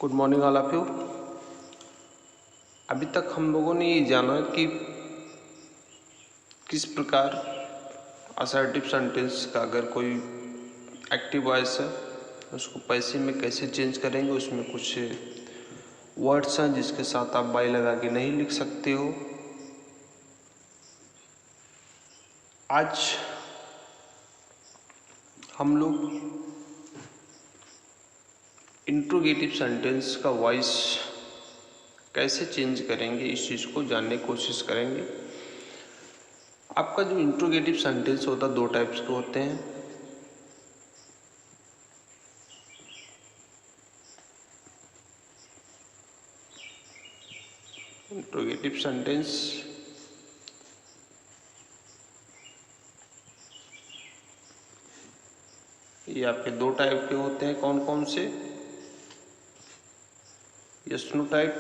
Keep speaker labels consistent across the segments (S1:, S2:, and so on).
S1: Good morning all of you. अभी तक हम लोगों ने ये जाना कि किस प्रकार असर्टिव सेंटेंस का अगर कोई एक्टिव वॉइस है उसको पैसिव में कैसे चेंज करेंगे। उसमें कुछ वर्ड्स हैं जिसके साथ आप बाई लगा के नहीं लिख सकते हो। आज हम लोग इंट्रोगेटिव सेंटेंस का वॉइस कैसे चेंज करेंगे इस चीज़ को जानने की कोशिश करेंगे। आपका जो इंट्रोगेटिव सेंटेंस होता है दो टाइप्स के होते हैं। इंट्रोगेटिव सेंटेंस ये आपके दो टाइप के होते हैं। कौन कौन से? यस नो टाइप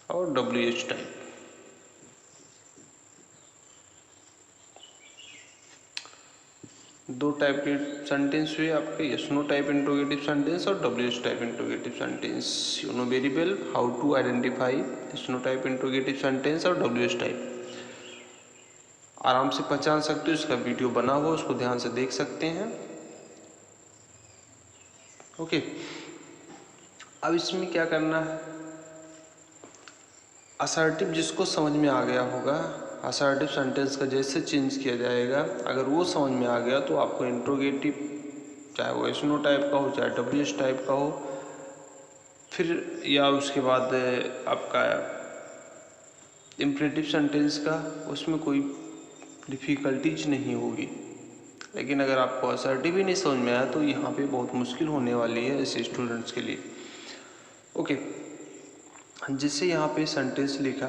S1: और WH टाइप। दो टाइप के सेंटेंस हुए आपके, yes no type interrogative sentence और WH type interrogative sentence. You know very well how to identify yes no type interrogative sentence और WH टाइप। आराम से पहचान सकते हो, इसका वीडियो बना हुआ उसको ध्यान से देख सकते हैं। ओके, अब इसमें क्या करना है, असर्टिव जिसको समझ में आ गया होगा असर्टिव सेंटेंस का जैसे चेंज किया जाएगा, अगर वो समझ में आ गया तो आपको इंट्रोगेटिव चाहे वो यस नो टाइप का हो चाहे WH टाइप का हो, फिर या उसके बाद आपका इम्परेटिव सेंटेंस का, उसमें कोई डिफ़िकल्टीज नहीं होगी। लेकिन अगर आपको असर्टिव ही नहीं समझ में आया तो यहाँ पे बहुत मुश्किल होने वाली है ऐसे स्टूडेंट्स के लिए। ओके, जिससे यहाँ पे सेंटेंस लिखा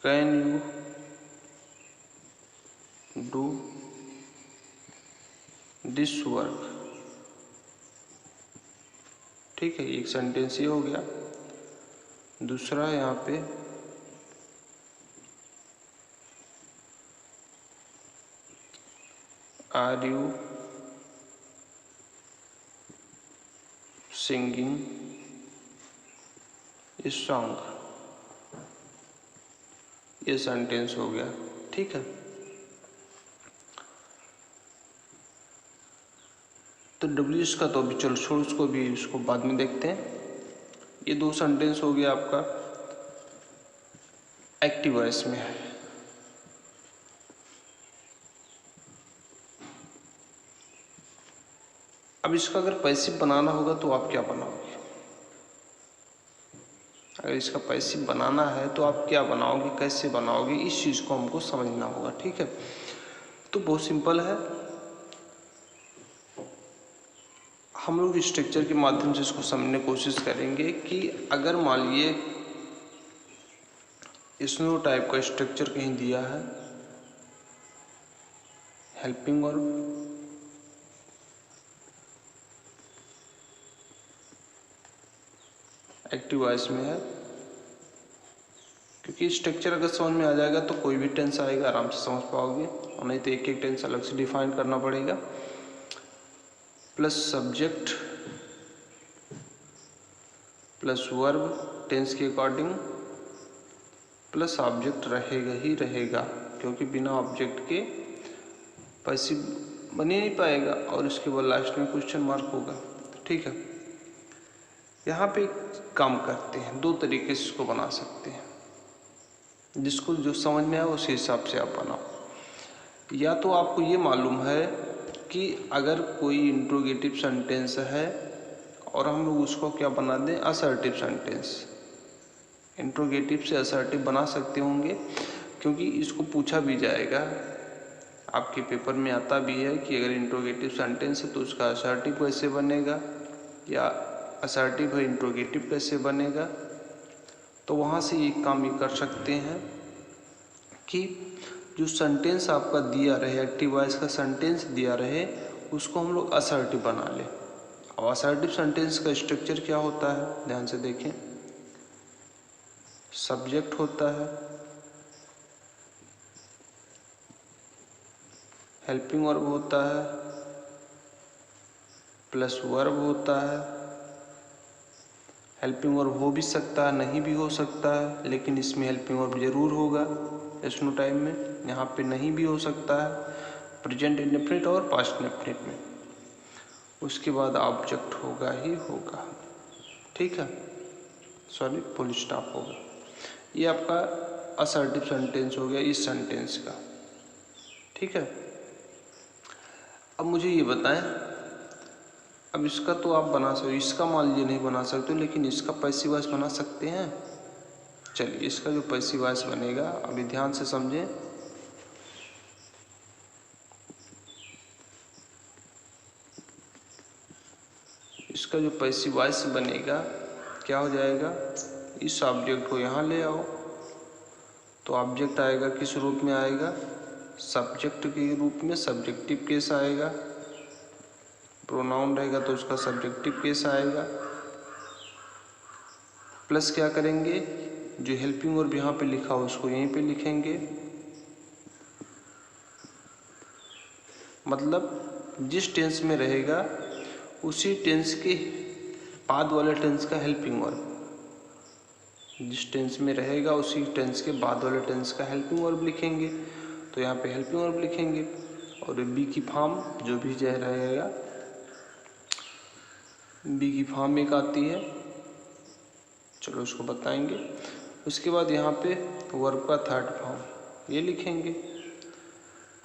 S1: can you do this work. ठीक है, एक सेंटेंस ये हो गया। दूसरा यहाँ पे are you singing a song, ये सेंटेंस हो गया। ठीक है, तो WH का तो अभी चलो छोड़, उसको भी उसको बाद में देखते हैं। ये दो सेंटेंस हो गया आपका एक्टिव वॉइस में है। अब इसका अगर पैसिव बनाना होगा तो आप क्या बनाओगे? अगर इसका पैसिव बनाना है तो आप क्या बनाओगे, कैसे बनाओगे, इस चीज़ को हमको समझना होगा। ठीक है, तो बहुत सिंपल है, हम लोग स्ट्रक्चर के माध्यम से इसको समझने की कोशिश करेंगे कि अगर मान लीजिए स्नो टाइप का स्ट्रक्चर कहीं दिया है, हेल्पिंग वर्ब, एक्टिव वॉइस में है, क्योंकि स्ट्रक्चर अगर समझ में आ जाएगा तो कोई भी टेंस आएगा आराम से समझ पाओगे, और नहीं तो एक एक टेंस अलग से डिफाइन करना पड़ेगा। Plus subject plus verb tense के अकॉर्डिंग, प्लस ऑब्जेक्ट रहेगा ही रहेगा, क्योंकि बिना ऑब्जेक्ट के पैसिव बन ही नहीं पाएगा, और उसके बाद लास्ट में क्वेश्चन मार्क होगा। ठीक है, यहाँ पे काम करते हैं, दो तरीके से इसको बना सकते हैं, जिसको जो समझ में आए उसी हिसाब से आप बनाओ। या तो आपको ये मालूम है कि अगर कोई इंट्रोगेटिव सेंटेंस है और हम लोग उसको क्या बना दें, असर्टिव सेंटेंस। इंट्रोगेटिव से असर्टिव बना सकते होंगे, क्योंकि इसको पूछा भी जाएगा, आपके पेपर में आता भी है कि अगर इंट्रोगेटिव सेंटेंस है तो उसका असर्टिव कैसे बनेगा, या असर्टिव है इंट्रोगेटिव कैसे बनेगा। तो वहाँ से एक काम ये कर सकते हैं कि जो सेंटेंस आपका दिया रहे, एक्टिव वॉइस का सेंटेंस दिया रहे, उसको हम लोग असर्टिव बना लें। अब असर्टिव सेंटेंस का स्ट्रक्चर क्या होता है, ध्यान से देखें। सब्जेक्ट होता है, हेल्पिंग वर्ब होता है, प्लस वर्ब होता है। हेल्पिंग वर्ब हो भी सकता है, नहीं भी हो सकता है, लेकिन इसमें हेल्पिंग वर्ब जरूर होगा एसनो टाइम में। यहाँ पे नहीं भी हो सकता है, प्रेजेंट इंडेफिनिट और पास्ट इंडेफिनिट में। उसके बाद ऑब्जेक्ट होगा ही होगा, ठीक है, सॉरी फुल स्टॉप होगा। ये आपका असर्टिव सेंटेंस हो गया इस सेंटेंस का, ठीक है। अब मुझे ये बताएं, अब इसका तो आप बना सकते, इसका मान लीजिए नहीं बना सकते, लेकिन इसका पैसिव वॉइस बना सकते हैं। चलिए इसका जो पैसिव वॉइस बनेगा, अभी ध्यान से समझें। इसका जो पैसिव वॉइस बनेगा क्या हो जाएगा, इस ऑब्जेक्ट को यहाँ ले आओ तो ऑब्जेक्ट आएगा किस रूप में आएगा, सब्जेक्ट के रूप में, सब्जेक्टिव केस आएगा। प्रोनाउन रहेगा तो उसका सब्जेक्टिव केस आएगा। प्लस क्या करेंगे, जो हेल्पिंग वर्ब यहाँ पे लिखा हो उसको यहीं पे लिखेंगे। मतलब जिस टेंस में रहेगा उसी टेंस के बाद वाले टेंस का हेल्पिंग वर्ब, जिस टेंस में रहेगा उसी टेंस के बाद वाले टेंस का हेल्पिंग वर्ब लिखेंगे। तो यहाँ पे हेल्पिंग वर्ब लिखेंगे। और बी की फॉर्म जो भी जह रहेगा, बी की फॉर्म एक आती है, चलो उसको बताएंगे। उसके बाद यहाँ पे वर्ब का थर्ड फॉर्म ये लिखेंगे।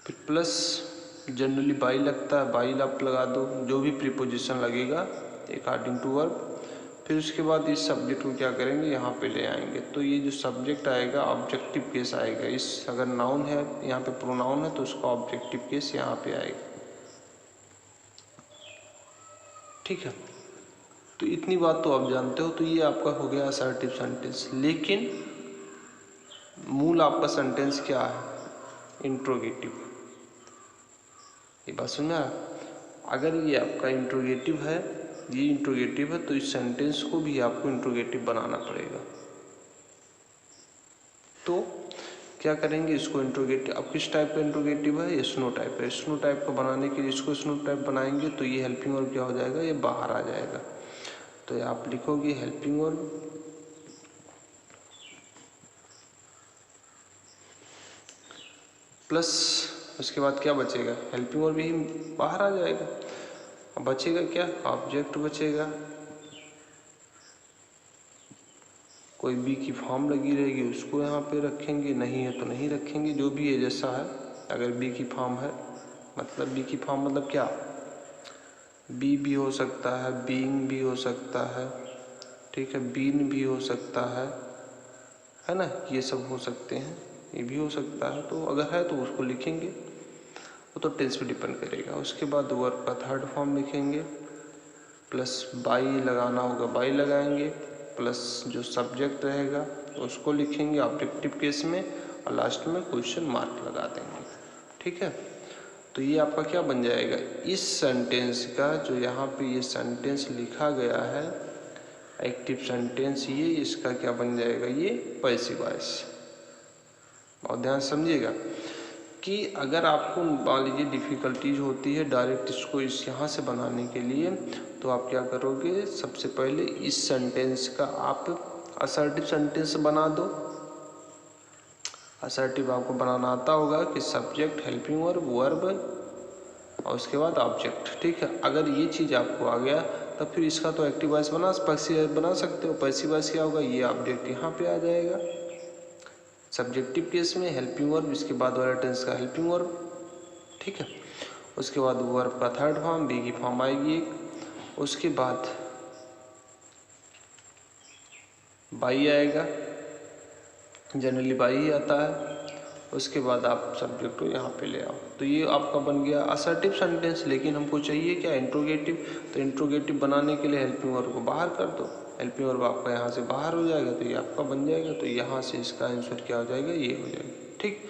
S1: फिर प्लस जनरली बाई लगता है, बाई आप लगा दो, जो भी प्रीपोजिशन लगेगा अकॉर्डिंग टू वर्ब। फिर उसके बाद इस सब्जेक्ट को क्या करेंगे, यहाँ पे ले आएंगे। तो ये जो सब्जेक्ट आएगा ऑब्जेक्टिव केस आएगा। इस अगर नाउन है यहाँ पे प्रोनाउन है तो उसका ऑब्जेक्टिव केस यहाँ पे आएगा, ठीक है। तो इतनी बात तो आप जानते हो। तो ये आपका हो गया असर्टिव सेंटेंस। लेकिन मूल आपका सेंटेंस क्या है, इंट्रोगेटिव। ये बात समझ में आ रहा। अगर ये आपका इंट्रोगेटिव है, ये इंट्रोगेटिव है, तो इस सेंटेंस को भी आपको इंट्रोगेटिव बनाना पड़ेगा। तो क्या करेंगे, इसको इंट्रोगेटिव, अब किस टाइप का इंट्रोगेटिव है, ये स्नो टाइप है। स्नो टाइप का बनाने के लिए इसको स्नो टाइप बनाएंगे तो ये हेल्पिंग वर्ब क्या हो जाएगा, ये बाहर आ जाएगा। तो आप लिखोगे हेल्पिंग वर्ब प्लस उसके बाद क्या बचेगा, हेल्पिंग वर्ब ही बाहर आ जाएगा। अब बचेगा क्या, ऑब्जेक्ट बचेगा। कोई बी की फॉर्म लगी रहेगी उसको यहाँ पे रखेंगे, नहीं है तो नहीं रखेंगे, जो भी है जैसा है। अगर बी की फॉर्म है, मतलब बी की फॉर्म मतलब क्या, बी भी हो सकता है, बीइंग भी हो सकता है, ठीक है, बीन भी हो सकता है ना, ये सब हो सकते हैं, ये भी हो सकता है। तो अगर है तो उसको लिखेंगे, वो तो टेंस पे डिपेंड करेगा। उसके बाद वर्ब का थर्ड फॉर्म लिखेंगे, प्लस बाई लगाना होगा, बाई लगाएंगे, प्लस जो सब्जेक्ट रहेगा उसको लिखेंगे ऑब्जेक्टिव केस में, और लास्ट में क्वेश्चन मार्क लगा देंगे, ठीक है। तो ये आपका क्या बन जाएगा, इस सेंटेंस का जो यहाँ पे ये सेंटेंस लिखा गया है एक्टिव सेंटेंस, ये इसका क्या बन जाएगा, ये पैसिव वॉइस। और ध्यान समझिएगा कि अगर आपको मान लीजिए डिफ़िकल्टीज होती है डायरेक्ट इसको इस यहाँ से बनाने के लिए, तो आप क्या करोगे, सबसे पहले इस सेंटेंस का आप असर्टिव सेंटेंस बना दो। असर्टिव आपको बनाना आता होगा कि सब्जेक्ट, हेल्पिंग वर्ब, वर्ब और उसके बाद ऑब्जेक्ट, ठीक है। अगर ये चीज़ आपको आ गया तो फिर इसका तो एक्टिव वॉइस पैसिव बना सकते हो। पैसिव वॉइस क्या होगा, ये ऑब्जेक्ट यहाँ पे आ जाएगा सब्जेक्टिव केस में, हेल्पिंग वर्ब इसके बाद वाला टेंस का हेल्पिंग वर्ब, ठीक है। उसके बाद वर्ब का थर्ड फॉर्म, बी की फॉर्म आएगी एक, उसके बाद बाई आएगा, जनरली बाई ही आता है। उसके बाद आप सब्जेक्ट को यहाँ पे ले आओ। तो ये आपका बन गया असर्टिव सेंटेंस। लेकिन हमको चाहिए क्या, इंट्रोगेटिव। तो इंट्रोगेटिव बनाने के लिए हेल्पिंग वर्ब को बाहर कर दो, हेल्पिंग वर्ब आपका यहाँ से बाहर हो जाएगा, तो ये आपका बन जाएगा। तो यहाँ से इसका आंसर क्या हो जाएगा, ये हो जाएगा, ठीक।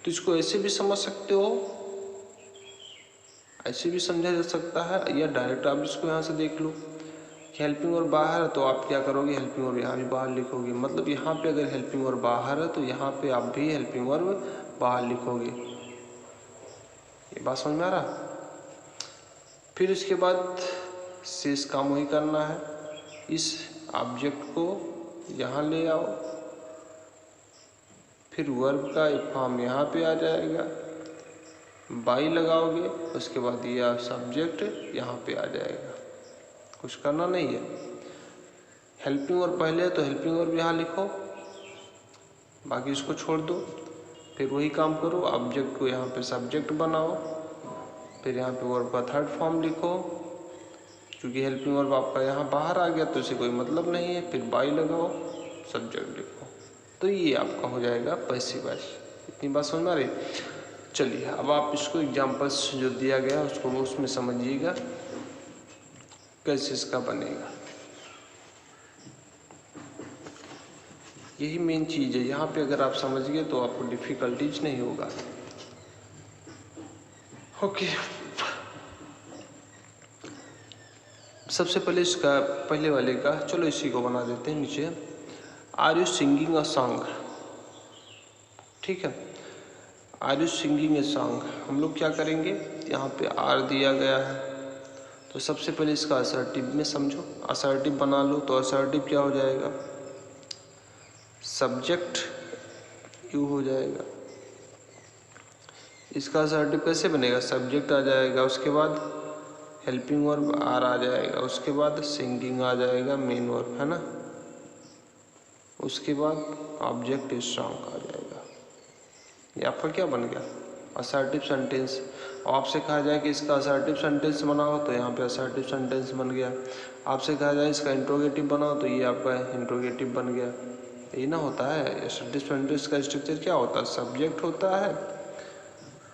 S1: तो इसको ऐसे भी समझ सकते हो, ऐसे भी समझा जा सकता है, या डायरेक्ट आप इसको यहाँ से देख लो हेल्पिंग वर्ब बाहर है तो आप क्या करोगे, हेल्पिंग वर्ब यहाँ भी बाहर लिखोगे। मतलब यहाँ पे अगर हेल्पिंग वर्ब बाहर है तो यहाँ पे आप भी हेल्पिंग वर्ब बाहर लिखोगे। ये बात समझ में आ रहा। फिर इसके बाद शेष काम वही करना है, इस ऑब्जेक्ट को यहाँ ले आओ, फिर वर्ब का फॉर्म यहाँ पे आ जाएगा, बाई लगाओगे, उसके बाद ये सब्जेक्ट यहाँ पे आ जाएगा। कुछ करना नहीं है। हेल्पिंग वर्ब पहले है तो हेल्पिंग वर्ब यहाँ लिखो, बाकी इसको छोड़ दो। फिर वही काम करो, ऑब्जेक्ट को यहाँ पे सब्जेक्ट बनाओ, फिर यहाँ पे वर्ब का थर्ड फॉर्म लिखो। क्योंकि हेल्पिंग वर्ब आपका यहाँ बाहर आ गया तो इसे कोई मतलब नहीं है, फिर बाई लगाओ, सब्जेक्ट लिखो। तो ये आपका हो जाएगा पैसिव वॉइस। इतनी बात समझ में आ रही। चलिए अब आप इसको एग्जाम्पल्स जो दिया गया उसको उसमें समझिएगा कैसे इसका बनेगा। यही मेन चीज़ है, यहाँ पे अगर आप समझ गए तो आपको डिफ़िकल्टीज नहीं होगा। ओके, सबसे पहले इसका पहले वाले का चलो इसी को बना देते हैं नीचे। Are you singing a song, ठीक है। Are you singing a song, हम लोग क्या करेंगे, यहाँ पे आर दिया गया है तो सबसे पहले इसका असर्टिव में समझो, असर्टिव बना लो। तो असर्टिव क्या हो जाएगा, सब्जेक्ट यू हो जाएगा। इसका असर्टिव कैसे बनेगा, सब्जेक्ट आ जाएगा, उसके बाद हेल्पिंग वर्ब आर आ जाएगा, उसके बाद सिंगिंग आ जाएगा मेन वर्ब, है ना। उसके बाद ऑब्जेक्ट इज सॉन्ग आ जाएगा। ये आपका क्या बन गया, असर्टिव सेंटेंस। आपसे कहा जाए कि इसका असर्टिव सेंटेंस बनाओ तो यहाँ पे असर्टिव सेंटेंस बन गया। आपसे कहा जाए इसका इंट्रोगेटिव बनाओ तो ये आपका इंट्रोगेटिव बन गया। ये ना होता है। असर्टिव सेंटेंस का स्ट्रक्चर क्या होता है, सब्जेक्ट होता है,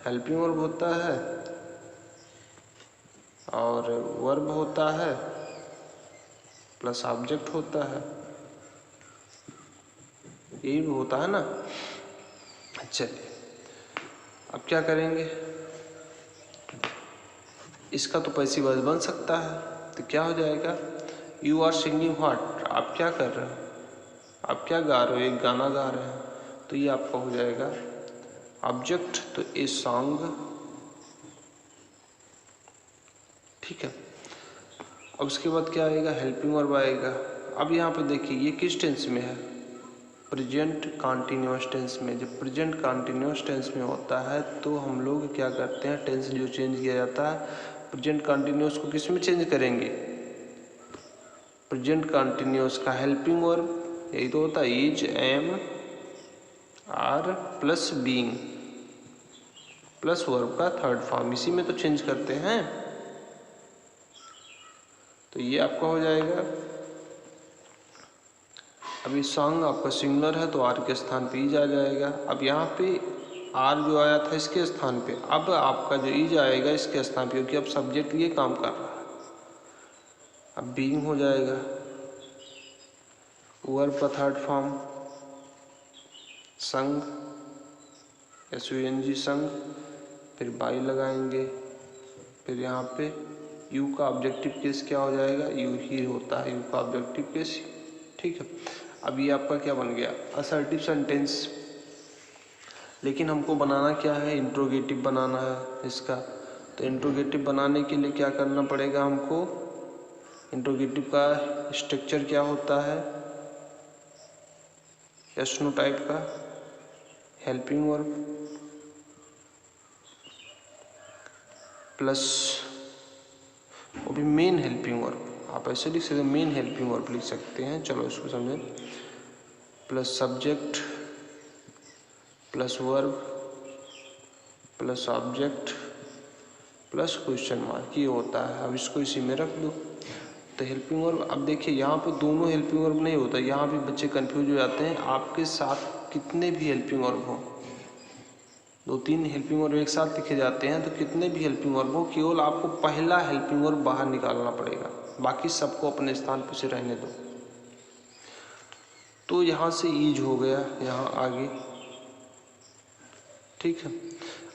S1: हेल्पिंग वर्ब होता है और वर्ब होता है प्लस ऑब्जेक्ट होता है, यही होता है ना। चलिए अब क्या करेंगे, इसका तो पैसिव वॉइस बन सकता है। तो क्या हो जाएगा, यू आर सिंगिंग व्हाट, आप क्या कर रहे हो, आप क्या गा रहे हो, एक गाना गा रहे हैं। तो ये आपका हो जाएगा ऑब्जेक्ट, तो ए सॉन्ग, ठीक है। अब उसके बाद क्या आएगा, हेल्पिंग वर्ब आएगा। अब यहाँ पे देखिए ये किस टेंस में है, प्रेजेंट कंटिन्यूअस टेंस में। जब प्रेजेंट कंटिन्यूअस टेंस में होता है तो हम लोग क्या करते हैं, टेंस जो चेंज किया जाता है, प्रेजेंट कंटिन्यूअस को किस में चेंज करेंगे, प्रेजेंट कंटिन्यूअस का हेल्पिंग वर्ब यही तो होता है, is, am, are plus being plus verb का थर्ड फॉर्म, इसी में तो चेंज करते हैं। तो ये आपका हो जाएगा। अभी सॉन्ग आपका सिंगुलर है तो आर के स्थान पे ईज आ जाएगा। अब यहाँ पे आर जो आया था इसके स्थान पे, अब आपका जो ईज आएगा इसके स्थान पे, क्योंकि अब सब्जेक्ट ये काम कर रहा है। अब बीइंग हो जाएगा, वर्ब का थर्ड फॉर्म संग, SUNG संग, फिर बाई लगाएंगे, फिर यहाँ पे यू का ऑब्जेक्टिव केस क्या हो जाएगा, यू ही होता है यू का ऑब्जेक्टिव केस, ठीक है। अब ये आपका क्या बन गया, असर्टिव सेंटेंस। लेकिन हमको बनाना क्या है, इंट्रोगेटिव बनाना है इसका। तो इंट्रोगेटिव बनाने के लिए क्या करना पड़ेगा हमको, इंट्रोगेटिव का स्ट्रक्चर क्या होता है, यस नो टाइप का हेल्पिंग वर्ब प्लस वो भी मेन हेल्पिंग वर्ब। आप ऐसे लिख सकते हैं, मेन हेल्पिंग वर्ब लिख सकते हैं। चलो इसको समझें, plus subject plus verb plus object plus question mark, ये होता है। अब इसको इसी में रख दो। तो हेल्पिंग वर्ब, अब देखिए यहाँ पे दोनों हेल्पिंग वर्ब नहीं होता, यहाँ भी बच्चे कंफ्यूज हो जाते हैं। आपके साथ कितने भी हेल्पिंग वर्ब हो, 2-3 हेल्पिंग वर्ब एक साथ लिखे जाते हैं, तो कितने भी हेल्पिंग वर्ब हो, केवल आपको पहला हेल्पिंग वर्ब बाहर निकालना पड़ेगा, बाकी सबको अपने स्थान पर से रहने दो। तो यहाँ से ईज हो गया यहाँ आगे, ठीक है।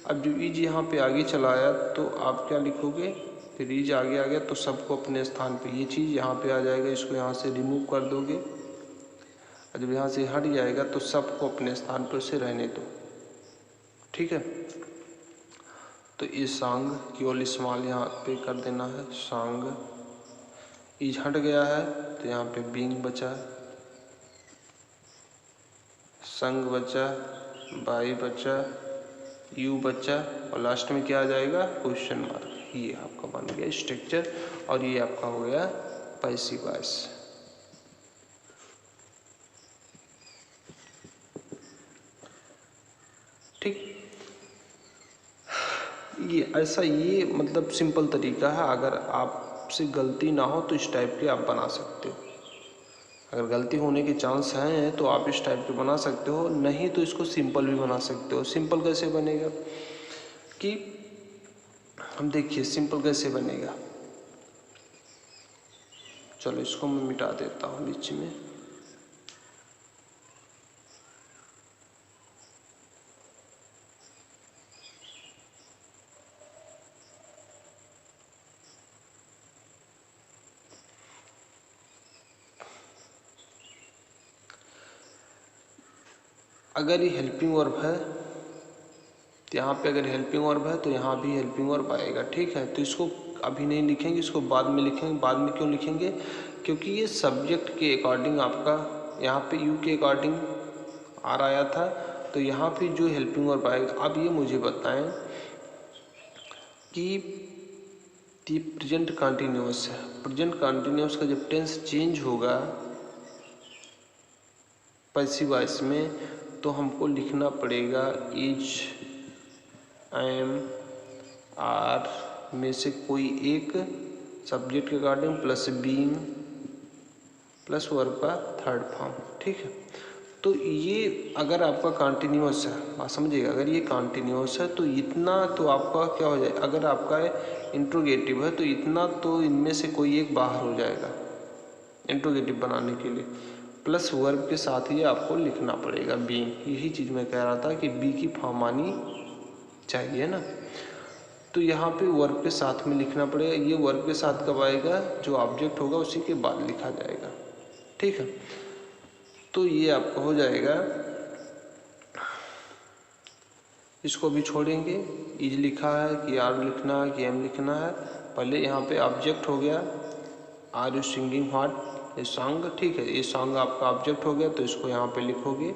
S1: अब जो ईज यहाँ पे आगे चला आया तो आप क्या लिखोगे, फिर इज आगे आ गया तो सबको अपने स्थान पे, ये चीज़ यहाँ पे आ जाएगा, इसको यहाँ से रिमूव कर दोगे और जब यहाँ से हट जाएगा तो सबको अपने स्थान पर उसे रहने दो। ठीक है, तो इस सांग केवल इस्तेमाल यहाँ पे कर देना है। सांग इज हट गया है तो यहाँ पे बीइंग बचा है, संग बचा, बाई बचा, यू बचा और लास्ट में क्या आ जाएगा, क्वेश्चन मार्क। ये आपका बन गया स्ट्रक्चर और ये आपका हो गया पैसिव वॉइस। ठीक, ये ऐसा, ये मतलब सिंपल तरीका है। अगर आपसे गलती ना हो तो इस टाइप के आप बना सकते हो। अगर गलती होने के चांस हैं तो आप इस टाइप के बना सकते हो, नहीं तो इसको सिंपल भी बना सकते हो। सिंपल कैसे बनेगा कि हम देखिए सिंपल कैसे बनेगा। चलो इसको मैं मिटा देता हूँ बीच में। अगर ये हेल्पिंग वर्ब है तो यहाँ पे अगर हेल्पिंग वर्ब है तो यहाँ भी हेल्पिंग वर्ब आएगा। ठीक है, तो इसको अभी नहीं लिखेंगे, इसको बाद में लिखेंगे। बाद में क्यों लिखेंगे, क्योंकि ये सब्जेक्ट के अकॉर्डिंग आपका यहाँ पे यू के अकॉर्डिंग आर आया था, तो यहाँ पे जो हेल्पिंग वर्ब आएगा। अब ये मुझे बताएं कि ये प्रेजेंट कंटिन्यूअस है। प्रेजेंट कंटिन्यूअस का जब टेंस चेंज होगा पैसिव वॉइस में तो हमको लिखना पड़ेगा इज, एम, आर में से कोई एक सब्जेक्ट के according plus being plus verb का थर्ड फॉर्म। ठीक है, तो ये अगर आपका कंटिन्यूअस है, बात समझिएगा, अगर ये कंटिन्यूअस है तो इतना तो आपका क्या हो जाए, अगर आपका इंट्रोगेटिव है तो इतना तो इनमें से कोई एक बाहर हो जाएगा इंट्रोगेटिव बनाने के लिए, प्लस वर्ब के साथ ही आपको लिखना पड़ेगा बीइंग। यही चीज़ मैं कह रहा था कि बी की फॉर्म आनी चाहिए ना, तो यहाँ पे वर्ब के साथ में लिखना पड़ेगा। ये वर्ब के साथ कब आएगा, जो ऑब्जेक्ट होगा उसी के बाद लिखा जाएगा। ठीक है, तो ये आपका हो जाएगा। इसको भी छोड़ेंगे, इज लिखा है कि आर लिखना है कि एम लिखना है। पहले यहाँ पे ऑब्जेक्ट हो गया, आर यू सिंगिंग व्हाट, ये सॉन्ग। ठीक है, ये सॉन्ग आपका ऑब्जेक्ट हो गया तो इसको यहाँ पे लिखोगे,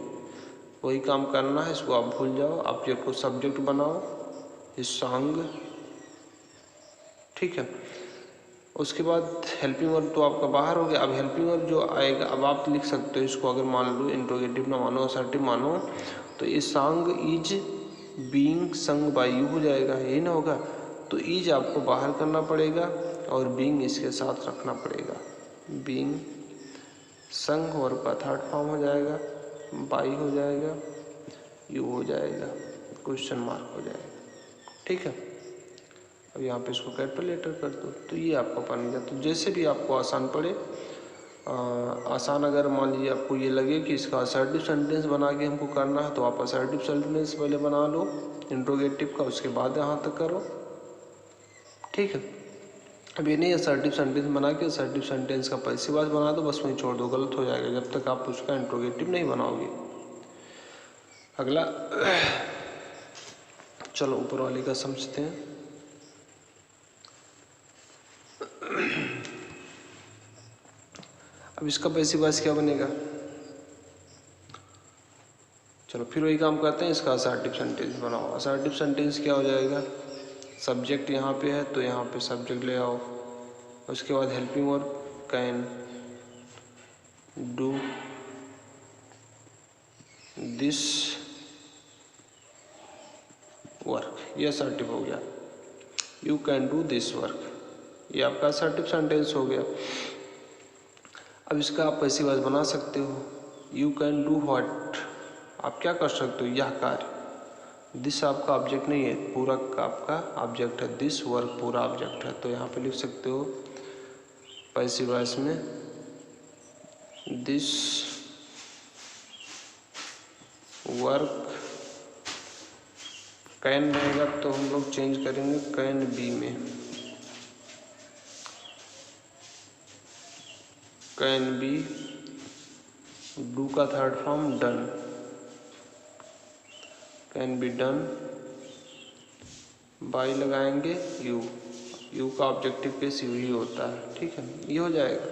S1: वही काम करना है, इसको आप भूल जाओ, ऑब्जेक्ट को सब्जेक्ट बनाओ, ये सॉन्ग। ठीक है, उसके बाद हेल्पिंग वर्ब तो आपका बाहर हो गया। अब हेल्पिंग वर्ब जो आएगा, अब आप लिख सकते हो इसको, अगर मान लो इंट्रोगेटिव ना मानो असर्टिव मानो तो ये song is being sung by you हो जाएगा, यही ना होगा। तो इज आपको बाहर करना पड़ेगा और बीइंग इसके साथ रखना पड़ेगा। बीइंग संग वर्ब का थर्ड फॉर्म हो जाएगा, बाई हो जाएगा, यू हो जाएगा, क्वेश्चन मार्क हो जाएगा। ठीक है, अब यहाँ पे इसको कैपिटल लेटर कर दो तो ये आपका बन गया। तो जैसे भी आपको आसान पड़े, आसान अगर मान लीजिए आपको ये लगे कि इसका असर्टिव सेंटेंस बना के हमको करना है तो आप असर्टिव सेंटेंस पहले बना लो इंट्रोगेटिव का, उसके बाद यहाँ तक करो। ठीक है, अब ये नहीं असर्टिव सेंटेंस बना के असर्टिव सेंटेंस का पैसिव वॉइस बना दो, बस वहीं छोड़ दो, गलत हो जाएगा जब तक आप उसका इंट्रोगेटिव नहीं बनाओगे। अगला चलो ऊपर वाले का समझते हैं। अब इसका पैसिव वॉइस क्या बनेगा, चलो फिर वही काम करते हैं, इसका असर्टिव सेंटेंस बनाओ। असर्टिव सेंटेंस क्या हो जाएगा, सब्जेक्ट यहाँ पे है तो यहाँ पे सब्जेक्ट ले आओ, उसके बाद helping verb can do this work, ये असर्टिव हो गया। You can do this work, ये आपका असर्टिव सेंटेंस हो गया। अब इसका आप पैसिव वॉइस बना सकते हो। यू कैन डू व्हाट, आप क्या कर सकते हो, यह कार्य। दिस आपका ऑब्जेक्ट नहीं है, पूरा का आपका ऑब्जेक्ट है, दिस वर्क पूरा ऑब्जेक्ट है, तो यहाँ पे लिख सकते हो पैसिव वॉइस में दिस वर्क कैन रहेगा तो हम लोग चेंज करेंगे कैन बी में, कैन बी, डू का third form done, can be done by लगाएंगे यू, यू का ऑब्जेक्टिव केस यू ही होता है, ठीक है, ये हो जाएगा।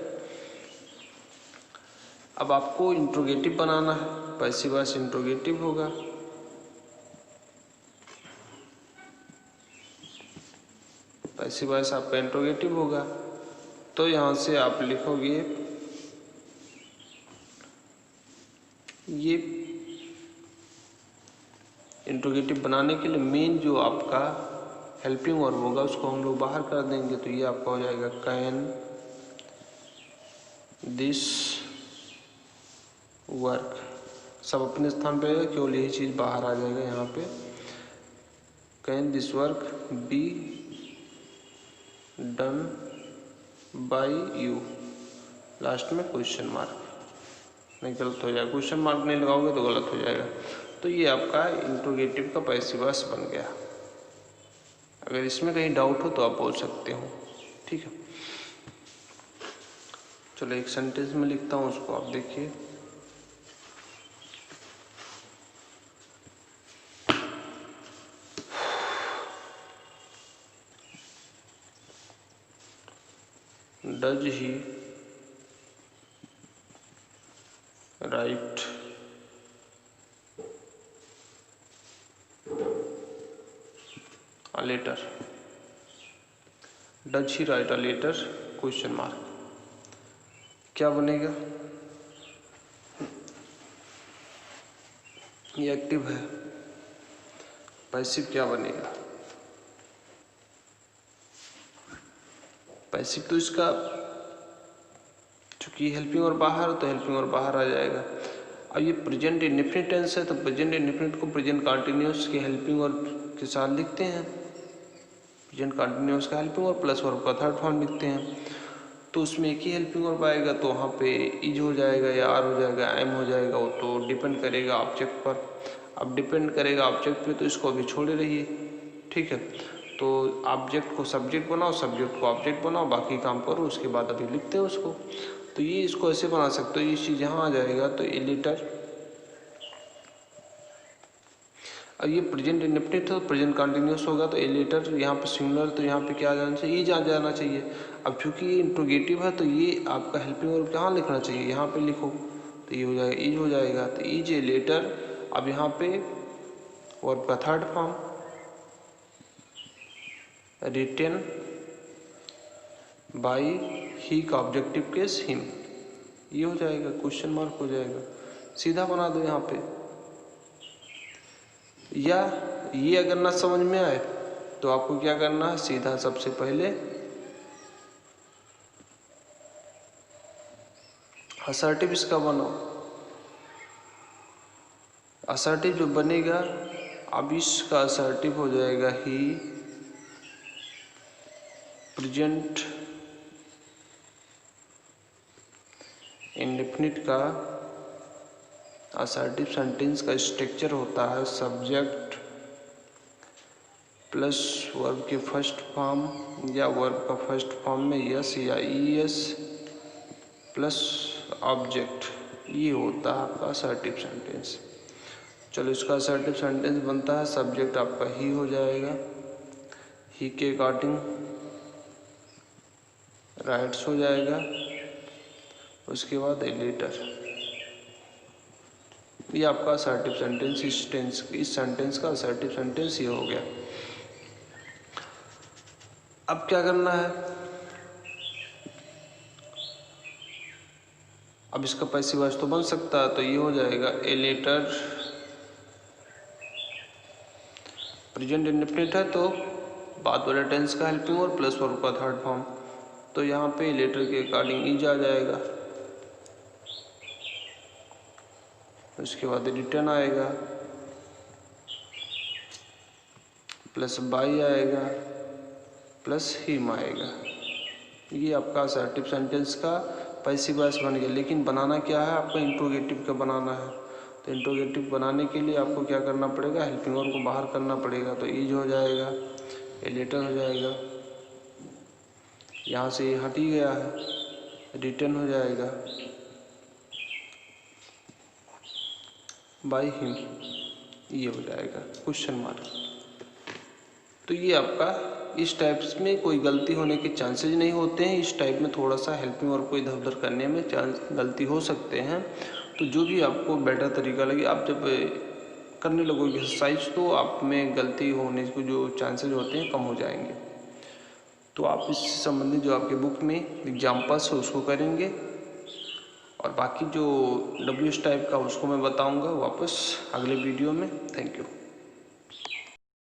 S1: अब आपको इंट्रोगेटिव बनाना है, पैसिव वॉइस इंट्रोगेटिव होगा। पैसिव वॉइस आपका इंट्रोगेटिव होगा, तो यहाँ से आप लिखोगे ये इंट्रोगेटिव बनाने के लिए मेन जो आपका हेल्पिंग वर्ब होगा उसको हम लोग बाहर कर देंगे, तो ये आपका हो जाएगा कैन दिस वर्क, सब अपने स्थान पे रहेगा, केवल यही चीज़ बाहर आ जाएगा यहाँ पे, can this work be done by you, last में क्वेश्चन मार्क, नहीं गलत हो जाएगा, क्वेश्चन मार्क नहीं लगाओगे तो गलत हो जाएगा। तो ये आपका इंट्रोगेटिव का पैसिव वॉइस बन गया। अगर इसमें कहीं डाउट हो तो आप बोल सकते हो, ठीक है। चलो एक सेंटेंस में लिखता हूँ, उसको आप देखिए। Does he write a letter, does he write a letter question mark, क्या बनेगा, ये एक्टिव है, पैसिव क्या बनेगा, पैसिव तो इसका चूंकि हेल्पिंग और बाहर, तो हेल्पिंग और बाहर आ जाएगा। अब ये प्रेजेंट इंडेफिनिट टेंस है, तो प्रेजेंट इंडेफिनिट को प्रेजेंट कंटिन्यूअस के हेल्पिंग और के साथ लिखते हैं, प्रेजेंट कंटिन्यूअस का हेल्पिंग और प्लस वर्ब का थर्ड फॉर्म लिखते हैं, तो उसमें एक ही हेल्पिंग वर्ब आएगा, तो वहाँ पे इज हो जाएगा या आर हो जाएगा, एम हो जाएगा, वो तो डिपेंड करेगा ऑब्जेक्ट पर। अब डिपेंड करेगा ऑब्जेक्ट पे, तो इसको अभी छोड़े रहिए, ठीक है। तो ऑब्जेक्ट को सब्जेक्ट बनाओ, सब्जेक्ट को ऑब्जेक्ट बनाओ, बाकी काम करो, उसके बाद अभी लिखते हैं उसको। तो ये इसको ऐसे बना सकते हो, ये चीज़ यहाँ आ जाएगा, तो ए लेटर, अब ये प्रेजेंट इंडेफिनिट है, प्रेजेंट कंटिन्यूअस होगा, तो ए लेटर यहाँ पे सिंगुलर, तो यहाँ पे क्या आ जाना चाहिए, इज आ जाना चाहिए। अब चूंकि ये इंट्रोगेटिव है, तो ये आपका हेल्पिंग वर्ब कहाँ लिखना चाहिए, यहाँ पे लिखो, तो ये हो जाएगा इज हो जाएगा, तो इज ए लेटर। अब यहाँ पे वर्ब का थर्ड फॉर्म रिटेन बाय ही का ऑब्जेक्टिव केस हिम, ये हो जाएगा, क्वेश्चन मार्क हो जाएगा, सीधा बना दो यहाँ पे। या ये अगर ना समझ में आए तो आपको क्या करना है, सीधा सबसे पहले असर्टिव इसका बनाओ, असर्टिव जो बनेगा, अब इसका असर्टिव हो जाएगा ही प्रेजेंट इंडेफिनिट का असर्टिव सेंटेंस का स्ट्रक्चर होता है सब्जेक्ट प्लस वर्ब के फर्स्ट फॉर्म या वर्ब का फर्स्ट फॉर्म में यस या ई एस प्लस ऑब्जेक्ट, ये होता है आपका असर्टिव सेंटेंस। चलो इसका असर्टिव सेंटेंस बनता है, सब्जेक्ट आपका ही हो जाएगा, ही के अकॉर्डिंग राइट्स हो जाएगा, उसके बाद ए लेटर, ये आपका असर्टिव सेंटेंस, इस सेंटेंस का असर्टिव सेंटेंस ये हो गया। अब क्या करना है, अब इसका पैसिव वॉइस तो बन सकता है, तो ये हो जाएगा ए लेटर, प्रेजेंट इंडेफिनिट है तो बाद वाले टेंस का हेल्पिंग और प्लस वर्ब का थर्ड फॉर्म, तो यहाँ पे लेटर के अकॉर्डिंग इज आ जाएगा, उसके बाद रिटर्न आएगा, प्लस बाई आएगा, प्लस हिम आएगा, ये आपका असर्टिव सेंटेंस का पैसिव वॉइस बन गया। लेकिन बनाना क्या है, आपको इंट्रोगेटिव का बनाना है, तो इंट्रोगेटिव बनाने के लिए आपको क्या करना पड़ेगा, हेल्पिंग वर्ब को बाहर करना पड़ेगा, तो इज हो जाएगा, ए लेटर हो जाएगा, यहाँ से ये हट ही गया है, रिटर्न हो जाएगा बाय हिम, ये हो जाएगा क्वेश्चन मार्क। तो ये आपका इस टाइप्स में कोई गलती होने के चांसेस नहीं होते हैं। इस टाइप में थोड़ा सा हेल्पिंग वर्ब को इधर उधर करने में गलती हो सकते हैं। तो जो भी आपको बेटर तरीका लगे, आप जब करने लगोगे एक्सरसाइज तो आप में गलती होने के जो चांसेस होते हैं कम हो जाएंगे। तो आप इससे संबंधित जो आपके बुक में एग्जाम्पल्स है उसको करेंगे, और बाकी जो WH टाइप का उसको मैं बताऊंगा वापस अगले वीडियो में। Thank you.